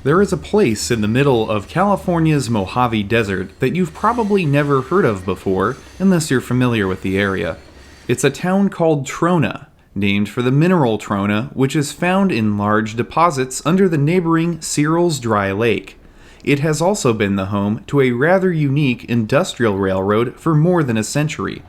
There is a place in the middle of California's Mojave Desert that you've probably never heard of before, unless you're familiar with the area. It's a town called Trona, named for the mineral trona, which is found in large deposits under the neighboring Searles Dry Lake. It has also been the home to a rather unique industrial railroad for more than a century.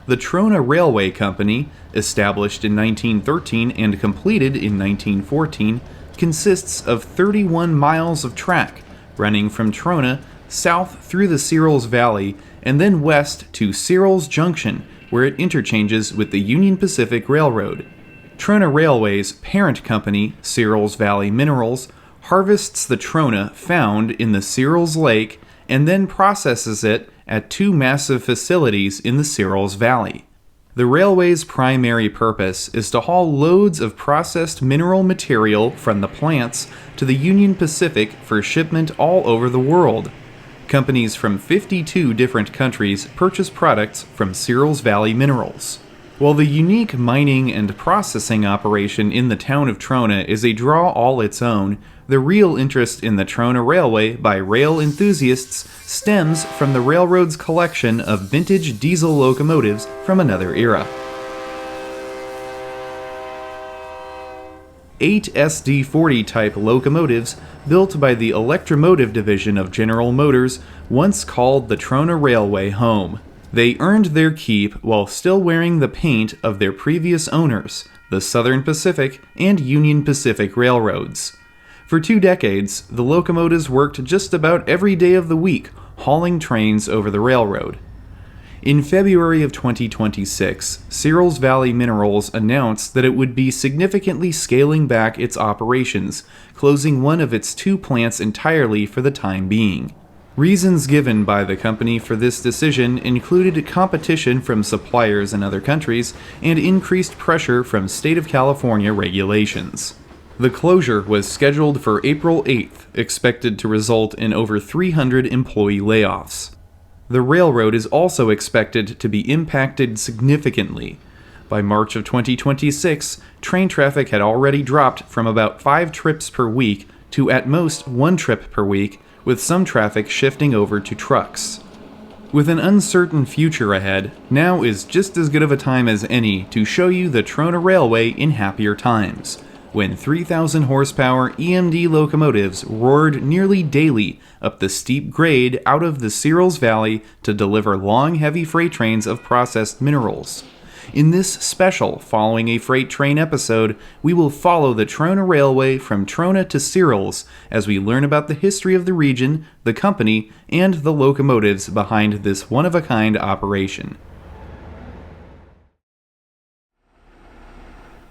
The Trona Railway Company, established in 1913 and completed in 1914, consists of 31 miles of track, running from Trona south through the Searles Valley and then west to Searles Junction, where it interchanges with the Union Pacific Railroad. Trona Railway's parent company, Searles Valley Minerals, harvests the trona found in the Searles Lake and then processes it at two massive facilities in the Searles Valley. The railway's primary purpose is to haul loads of processed mineral material from the plants to the Union Pacific for shipment all over the world. Companies from 52 different countries purchase products from Searles Valley Minerals. While the unique mining and processing operation in the town of Trona is a draw all its own, the real interest in the Trona Railway by rail enthusiasts stems from the railroad's collection of vintage diesel locomotives from another era. 8 SD40 type locomotives built by the Electromotive division of General Motors once called the Trona Railway home. They earned their keep while still wearing the paint of their previous owners, the Southern Pacific and Union Pacific Railroads. For 2 decades, the locomotives worked just about every day of the week, hauling trains over the railroad. In February of 2026, Searles Valley Minerals announced that it would be significantly scaling back its operations, closing one of its 2 plants entirely for the time being. Reasons given by the company for this decision included competition from suppliers in other countries and increased pressure from state of California regulations. The closure was scheduled for April 8th, expected to result in over 300 employee layoffs. The railroad is also expected to be impacted significantly. By March of 2026, train traffic had already dropped from about 5 trips per week to at most 1 trip per week, with some traffic shifting over to trucks. With an uncertain future ahead, now is just as good of a time as any to show you the Trona Railway in happier times, when 3,000 horsepower EMD locomotives roared nearly daily up the steep grade out of the Searles Valley to deliver long, heavy freight trains of processed minerals. In this special Following a Freight Train episode, we will follow the Trona Railway from Trona to Searles as we learn about the history of the region, the company, and the locomotives behind this one-of-a-kind operation.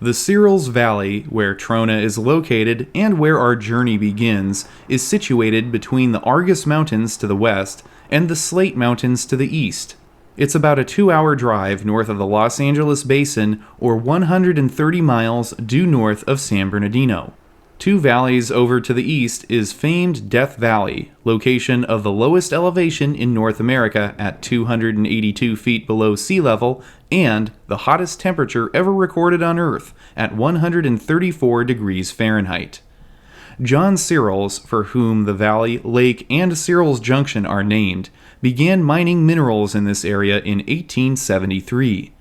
The Searles Valley, where Trona is located and where our journey begins, is situated between the Argus Mountains to the west and the Slate Mountains to the east. It's about a 2-hour drive north of the Los Angeles Basin or 130 miles due north of San Bernardino. 2 valleys over to the east is famed Death Valley, location of the lowest elevation in North America at 282 feet below sea level, and the hottest temperature ever recorded on Earth at 134 degrees Fahrenheit. John Searles, for whom the valley, lake, and Searles Junction are named, began mining minerals in this area in 1873.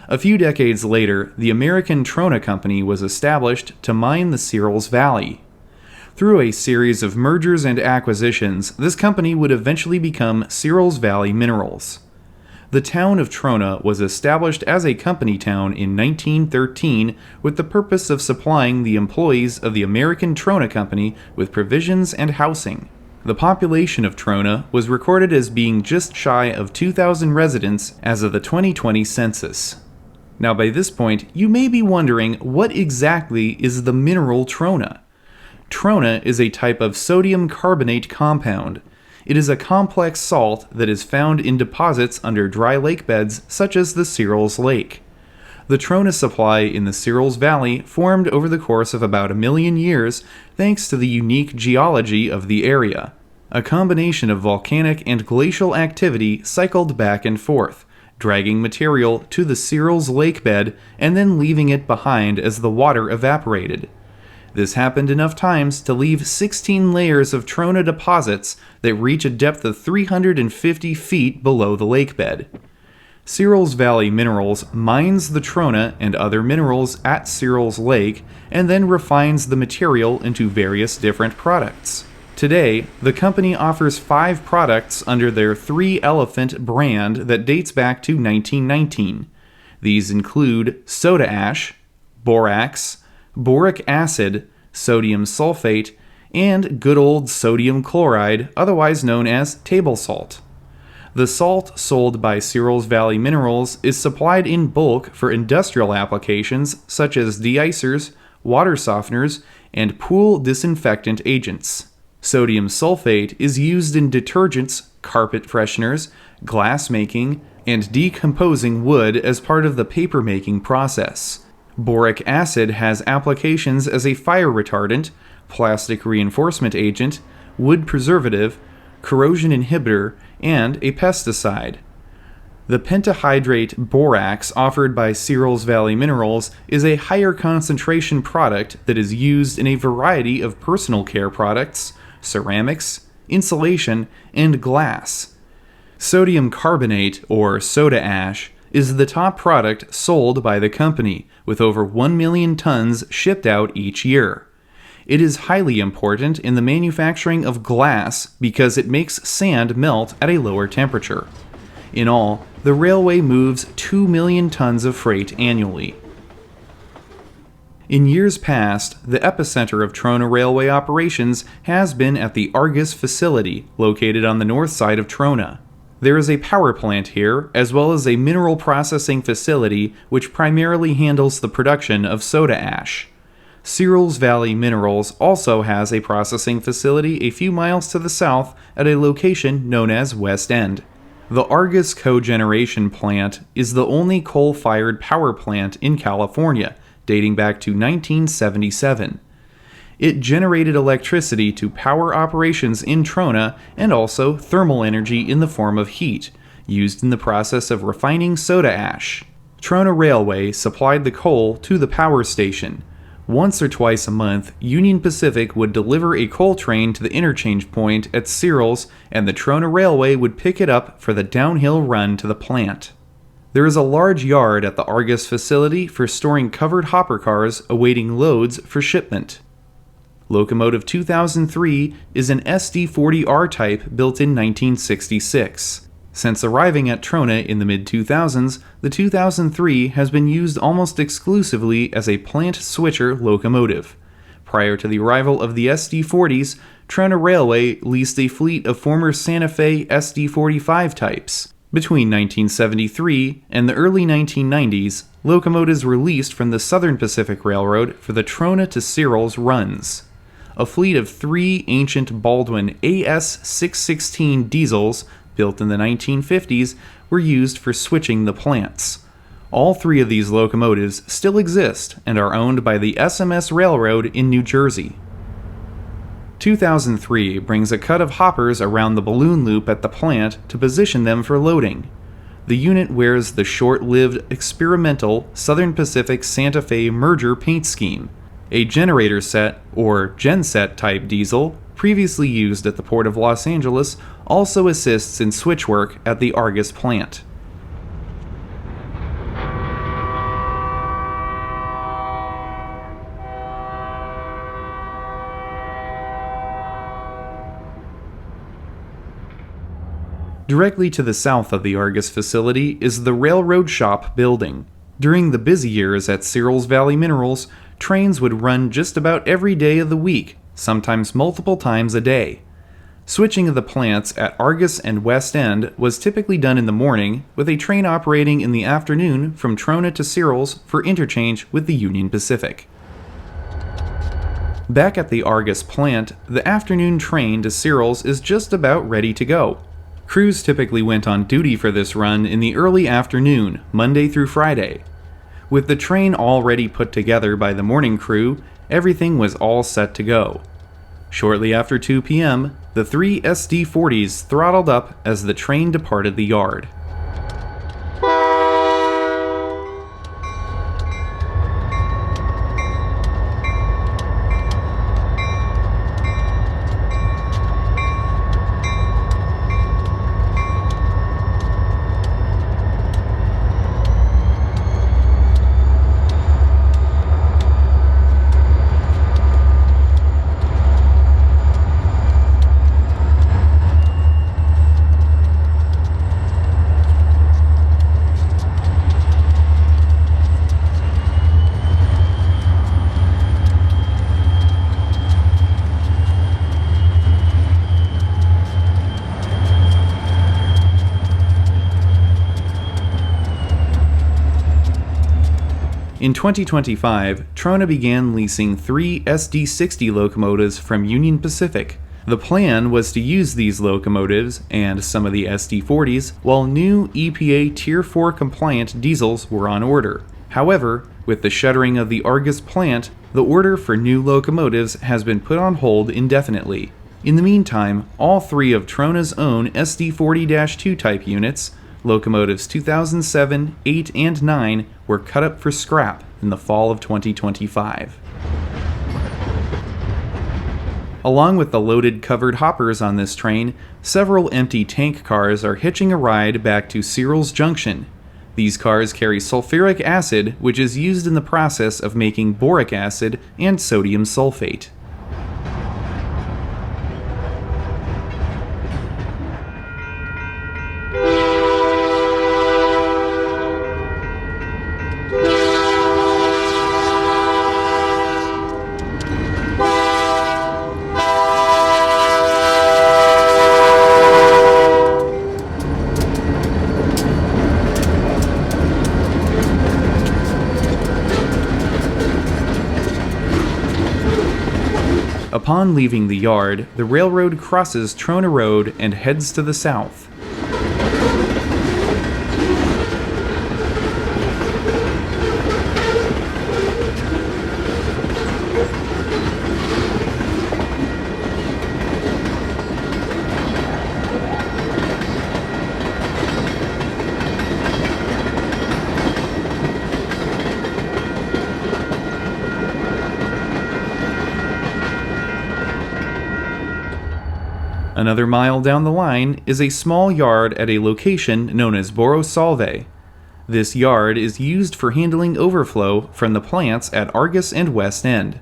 A few decades later, the American Trona Company was established to mine the Searles Valley. Through a series of mergers and acquisitions, this company would eventually become Searles Valley Minerals. The town of Trona was established as a company town in 1913 with the purpose of supplying the employees of the American Trona Company with provisions and housing. The population of Trona was recorded as being just shy of 2,000 residents as of the 2020 census. Now by this point, you may be wondering what exactly is the mineral trona. Trona is a type of sodium carbonate compound. It is a complex salt that is found in deposits under dry lake beds such as the Searles Lake. The trona supply in the Searles Valley formed over the course of about 1 million years thanks to the unique geology of the area. A combination of volcanic and glacial activity cycled back and forth, dragging material to the Searles Lake bed and then leaving it behind as the water evaporated. This happened enough times to leave 16 layers of Trona deposits that reach a depth of 350 feet below the lake bed. Searles Valley Minerals mines the Trona and other minerals at Searles Lake and then refines the material into various different products. Today, the company offers 5 products under their 3 Elephant brand that dates back to 1919. These include soda ash, borax, boric acid, sodium sulfate, and good old sodium chloride, otherwise known as table salt. The salt sold by Searles Valley Minerals is supplied in bulk for industrial applications such as de-icers, water softeners, and pool disinfectant agents. Sodium sulfate is used in detergents, carpet fresheners, glass making, and decomposing wood as part of the paper making process. Boric acid has applications as a fire retardant, plastic reinforcement agent, wood preservative, corrosion inhibitor, and a pesticide. The pentahydrate borax offered by Searles Valley Minerals is a higher concentration product that is used in a variety of personal care products, ceramics, insulation, and glass. Sodium carbonate, or soda ash, is the top product sold by the company, with over 1 million tons shipped out each year. It is highly important in the manufacturing of glass because it makes sand melt at a lower temperature. In all, the railway moves 2 million tons of freight annually. In years past, the epicenter of Trona Railway operations has been at the Argus facility, located on the north side of Trona. There is a power plant here, as well as a mineral processing facility which primarily handles the production of soda ash. Searles Valley Minerals also has a processing facility a few miles to the south at a location known as Westend. The Argus cogeneration plant is the only coal-fired power plant in California, dating back to 1977. It generated electricity to power operations in Trona and also thermal energy in the form of heat, used in the process of refining soda ash. Trona Railway supplied the coal to the power station. Once or twice a month, Union Pacific would deliver a coal train to the interchange point at Searles, and the Trona Railway would pick it up for the downhill run to the plant. There is a large yard at the Argus facility for storing covered hopper cars awaiting loads for shipment. Locomotive 2003 is an SD40R type built in 1966. Since arriving at Trona in the mid-2000s, the 2003 has been used almost exclusively as a plant switcher locomotive. Prior to the arrival of the SD40s, Trona Railway leased a fleet of former Santa Fe SD45 types. Between 1973 and the early 1990s, locomotives were leased from the Southern Pacific Railroad for the Trona to Searles runs. A fleet of 3 ancient Baldwin AS616 diesels, built in the 1950s, were used for switching the plants. All 3 of these locomotives still exist and are owned by the SMS Railroad in New Jersey. 2003 brings a cut of hoppers around the balloon loop at the plant to position them for loading. The unit wears the short-lived experimental Southern Pacific Santa Fe merger paint scheme. A generator set, or genset type diesel, previously used at the Port of Los Angeles, also assists in switch work at the Argus plant. Directly to the south of the Argus facility is the Railroad Shop building. During the busy years at Searles Valley Minerals, trains would run just about every day of the week, sometimes multiple times a day. Switching of the plants at Argus and Westend was typically done in the morning, with a train operating in the afternoon from Trona to Searles for interchange with the Union Pacific. Back at the Argus plant, the afternoon train to Searles is just about ready to go. Crews typically went on duty for this run in the early afternoon, Monday through Friday. With the train already put together by the morning crew, everything was all set to go. Shortly after 2 p.m., the 3 SD40s throttled up as the train departed the yard. In 2025, Trona began leasing 3 SD60 locomotives from Union Pacific. The plan was to use these locomotives and some of the SD40s while new EPA Tier 4 compliant diesels were on order. However, with the shuttering of the Argus plant, the order for new locomotives has been put on hold indefinitely. In the meantime, all 3 of Trona's own SD40-2 type units, locomotives 2007, 8, and 9, were cut up for scrap in the fall of 2025. Along with the loaded covered hoppers on this train, several empty tank cars are hitching a ride back to Searles Junction. These cars carry sulfuric acid, which is used in the process of making boric acid and sodium sulfate. Upon leaving the yard, the railroad crosses Trona Road and heads to the south. Another mile down the line is a small yard at a location known as Boro Salve. This yard is used for handling overflow from the plants at Argus and Westend.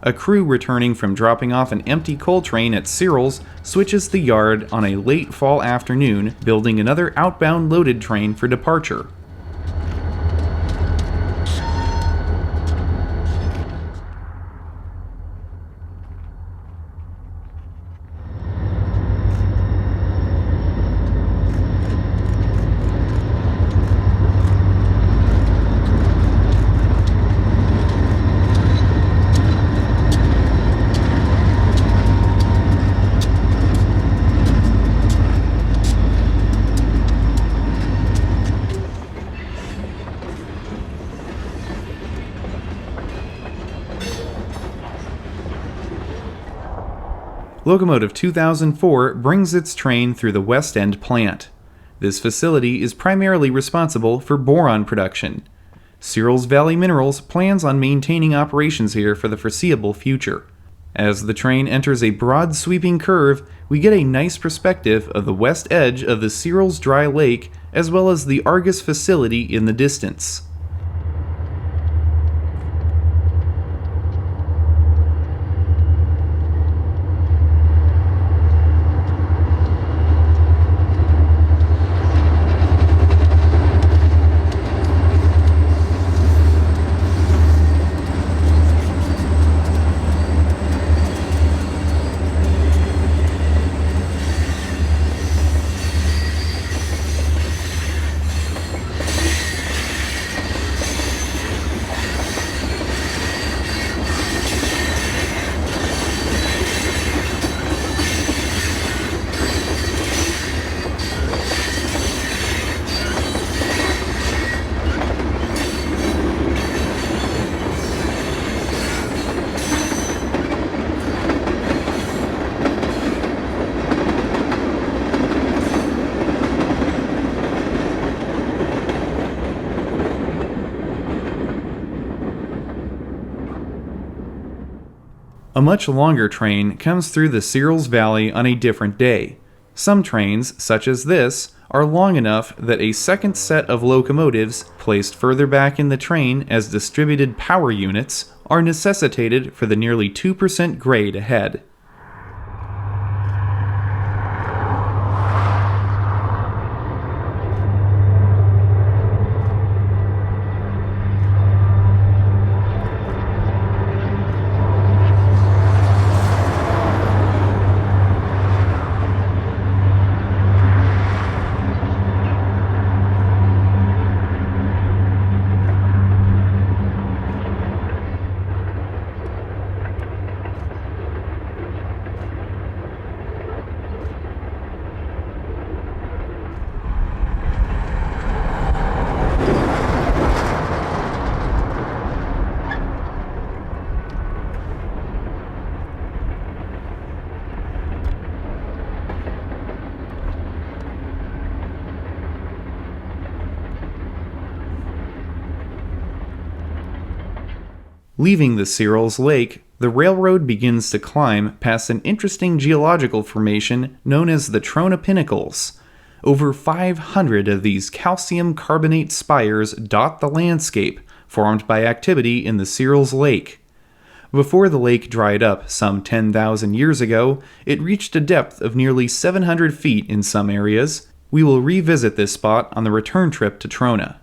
A crew returning from dropping off an empty coal train at Searles switches the yard on a late fall afternoon, building another outbound loaded train for departure. Locomotive 2004 brings its train through the Westend plant. This facility is primarily responsible for boron production. Searles Valley Minerals plans on maintaining operations here for the foreseeable future. As the train enters a broad sweeping curve, we get a nice perspective of the west edge of the Searles Dry Lake as well as the Argus facility in the distance. A much longer train comes through the Searles Valley on a different day. Some trains, such as this, are long enough that a second set of locomotives, placed further back in the train as distributed power units, are necessitated for the nearly 2% grade ahead. Leaving the Searles Lake, the railroad begins to climb past an interesting geological formation known as the Trona Pinnacles. Over 500 of these calcium carbonate spires dot the landscape, formed by activity in the Searles Lake. Before the lake dried up some 10,000 years ago, it reached a depth of nearly 700 feet in some areas. We will revisit this spot on the return trip to Trona.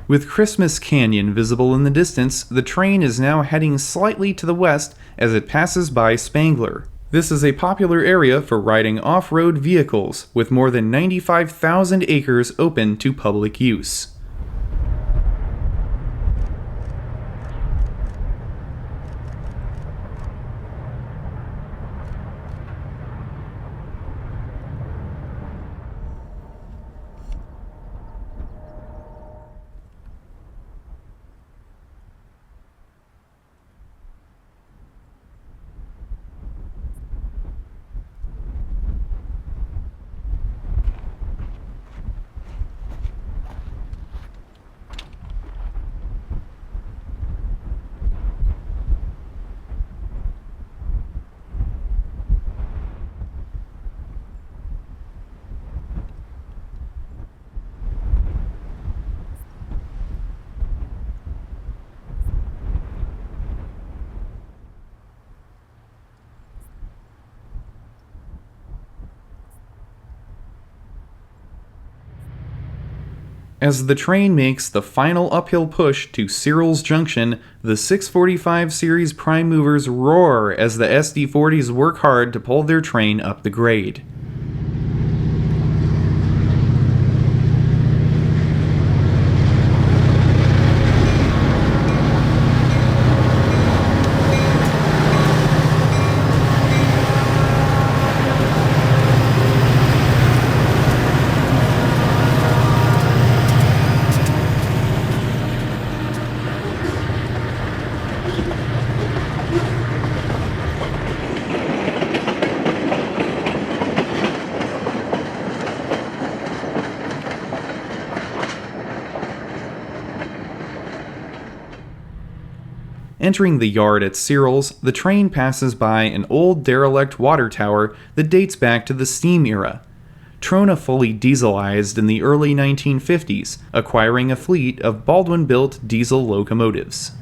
With Christmas Canyon visible in the distance, the train is now heading slightly to the west as it passes by Spangler. This is a popular area for riding off-road vehicles, with more than 95,000 acres open to public use. As the train makes the final uphill push to Searles Junction, the 645 series prime movers roar as the SD40s work hard to pull their train up the grade. Entering the yard at Searles, the train passes by an old derelict water tower that dates back to the steam era. Trona fully dieselized in the early 1950s, acquiring a fleet of Baldwin-built diesel locomotives.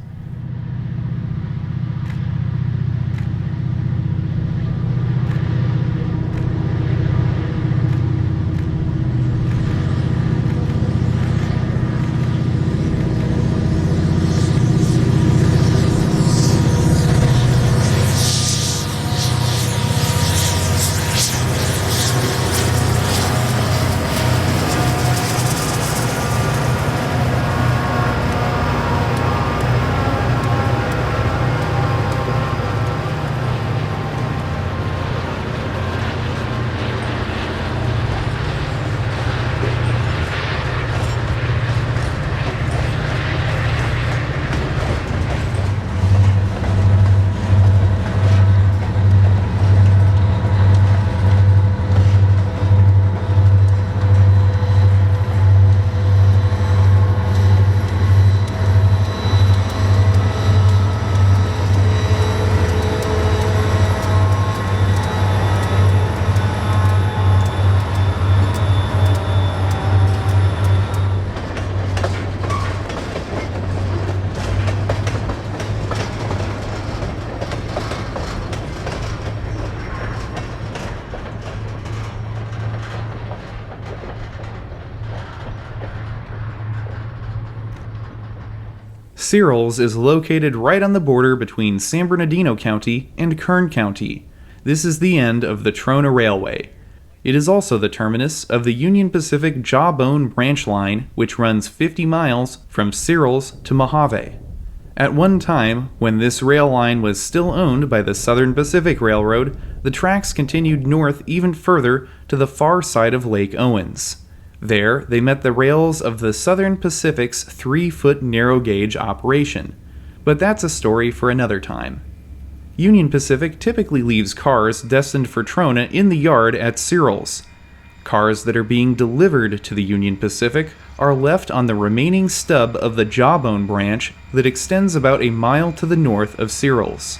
Searles is located right on the border between San Bernardino County and Kern County. This is the end of the Trona Railway. It is also the terminus of the Union Pacific Jawbone branch line, which runs 50 miles from Searles to Mojave. At one time, when this rail line was still owned by the Southern Pacific Railroad, the tracks continued north even further to the far side of Lake Owens. There, they met the rails of the Southern Pacific's 3-foot narrow gauge operation. But that's a story for another time. Union Pacific typically leaves cars destined for Trona in the yard at Searles. Cars that are being delivered to the Union Pacific are left on the remaining stub of the Jawbone branch that extends about a mile to the north of Searles.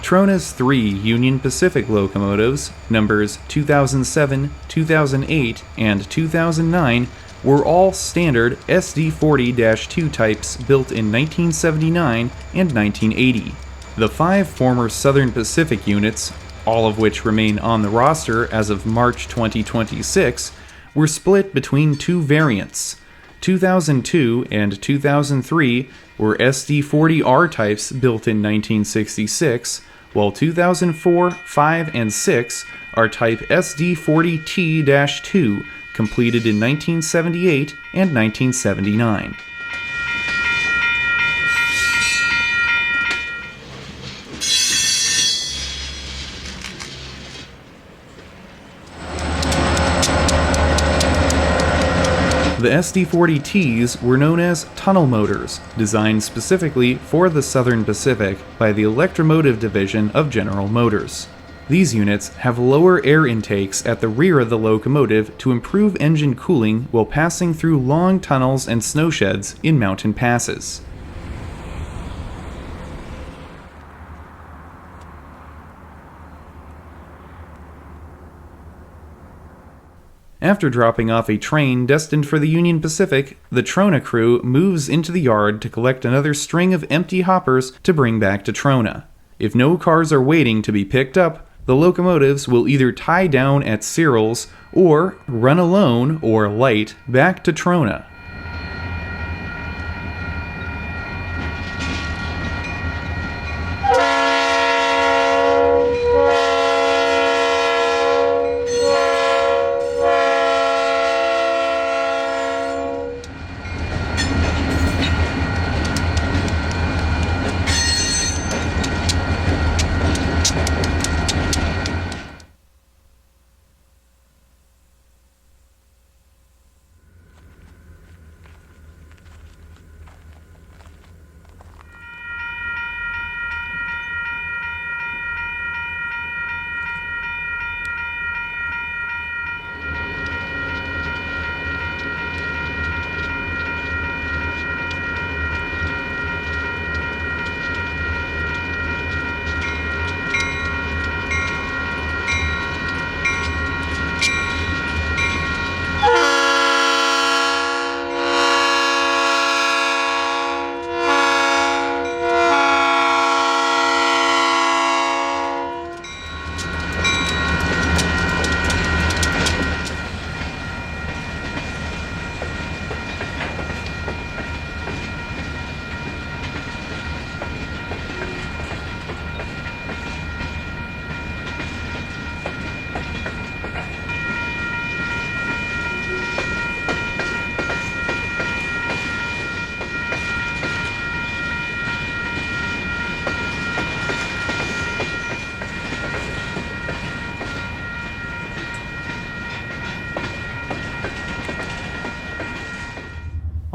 Trona's 3 Union Pacific locomotives, numbers 2007, 2008, and 2009, were all standard SD40-2 types built in 1979 and 1980. The 5 former Southern Pacific units, all of which remain on the roster as of March 2026, were split between 2 variants. 2002 and 2003 were SD40R types built in 1966, while 2004, 5, and 6 are type SD40T-2, completed in 1978 and 1979. The SD40Ts were known as tunnel motors, designed specifically for the Southern Pacific by the Electromotive Division of General Motors. These units have lower air intakes at the rear of the locomotive to improve engine cooling while passing through long tunnels and snowsheds in mountain passes. After dropping off a train destined for the Union Pacific, the Trona crew moves into the yard to collect another string of empty hoppers to bring back to Trona. If no cars are waiting to be picked up, the locomotives will either tie down at Searles or run alone or light back to Trona.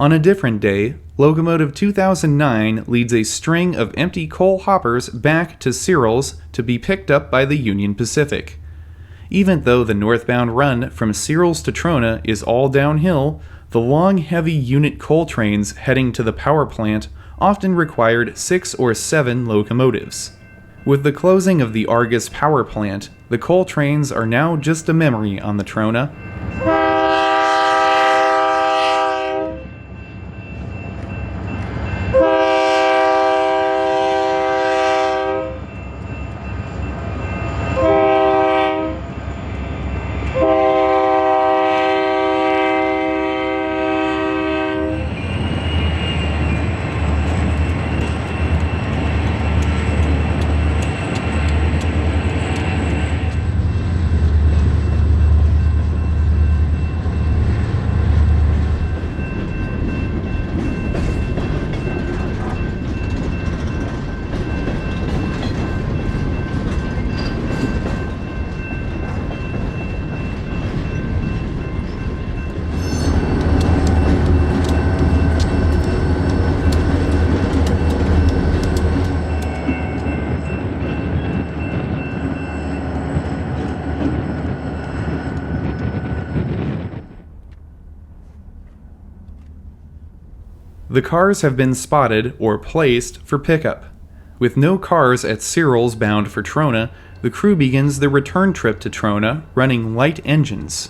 On a different day, Locomotive 2009 leads a string of empty coal hoppers back to Searles to be picked up by the Union Pacific. Even though the northbound run from Searles to Trona is all downhill, the long, heavy unit coal trains heading to the power plant often required 6 or 7 locomotives. With the closing of the Argus power plant, the coal trains are now just a memory on the Trona. The cars have been spotted or placed for pickup. With no cars at Searles bound for Trona, the crew begins the return trip to Trona running light engines.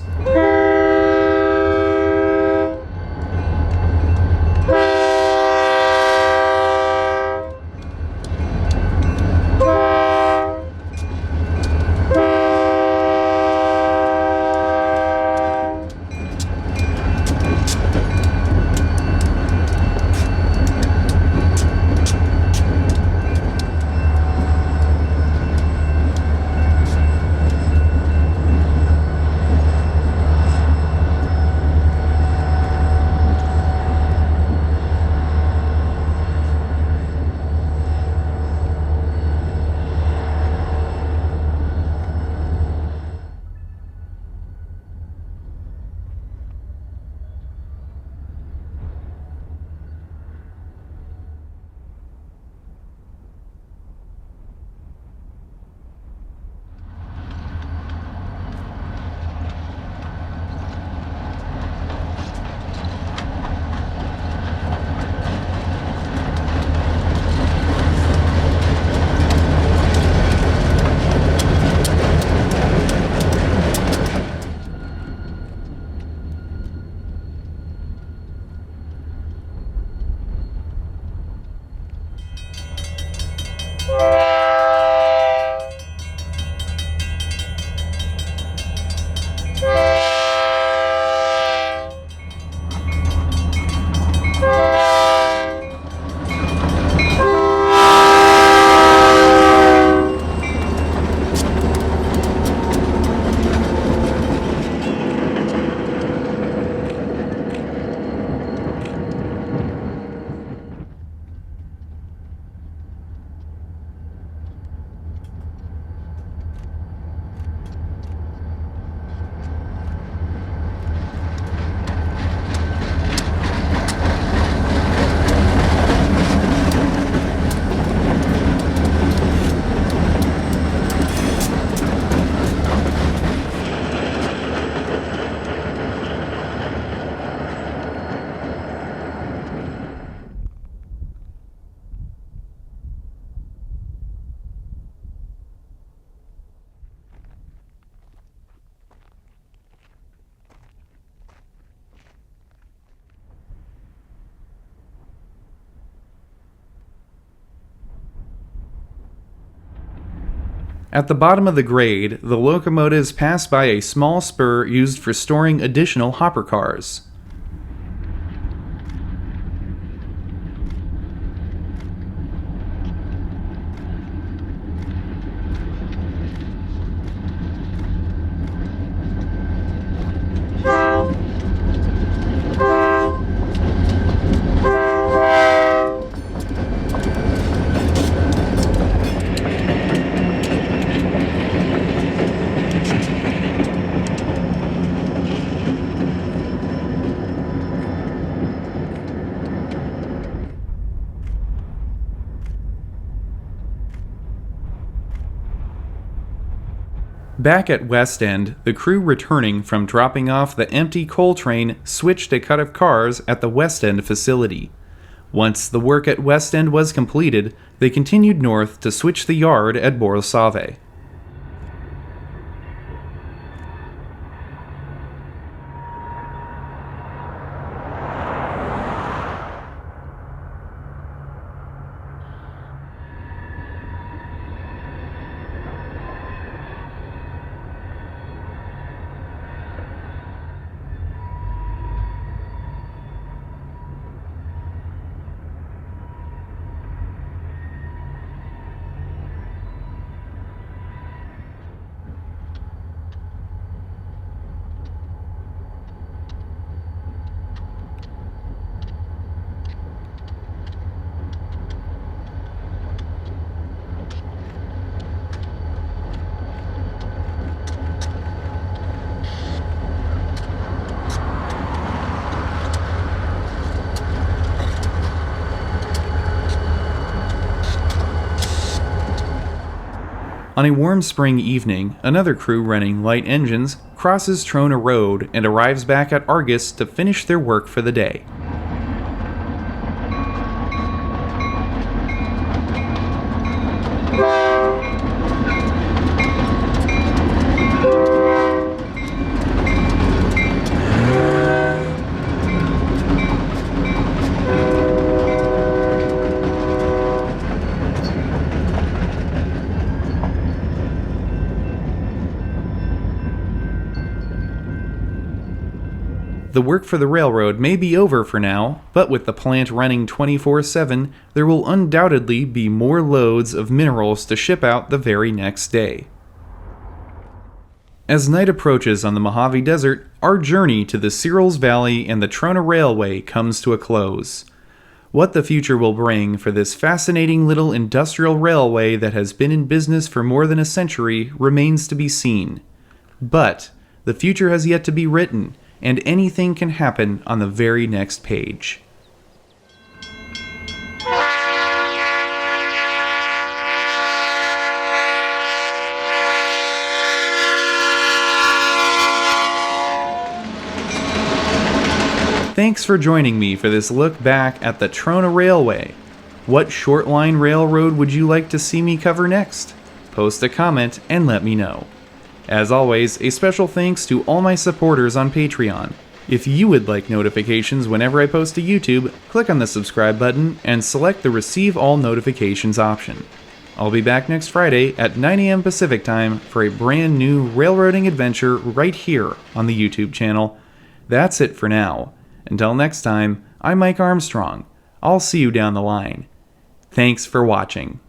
At the bottom of the grade, the locomotives pass by a small spur used for storing additional hopper cars. Back at Westend, the crew returning from dropping off the empty coal train switched a cut of cars at the Westend facility. Once the work at Westend was completed, they continued north to switch the yard at Mojave. On a warm spring evening, another crew running light engines crosses Trona Road and arrives back at Argus to finish their work for the day. The work for the railroad may be over for now, but with the plant running 24/7, there will undoubtedly be more loads of minerals to ship out the very next day. As night approaches on the Mojave Desert, our journey to the Searles Valley and the Trona Railway comes to a close. What the future will bring for this fascinating little industrial railway that has been in business for more than a century remains to be seen. But the future has yet to be written, and anything can happen on the very next page. Thanks for joining me for this look back at the Trona Railway. What short line railroad would you like to see me cover next? Post a comment and let me know. As always, a special thanks to all my supporters on Patreon. If you would like notifications whenever I post to YouTube, click on the subscribe button and select the Receive All Notifications option. I'll be back next Friday at 9 a.m. Pacific Time for a brand new railroading adventure right here on the YouTube channel. That's it for now. Until next time, I'm Mike Armstrong. I'll see you down the line. Thanks for watching.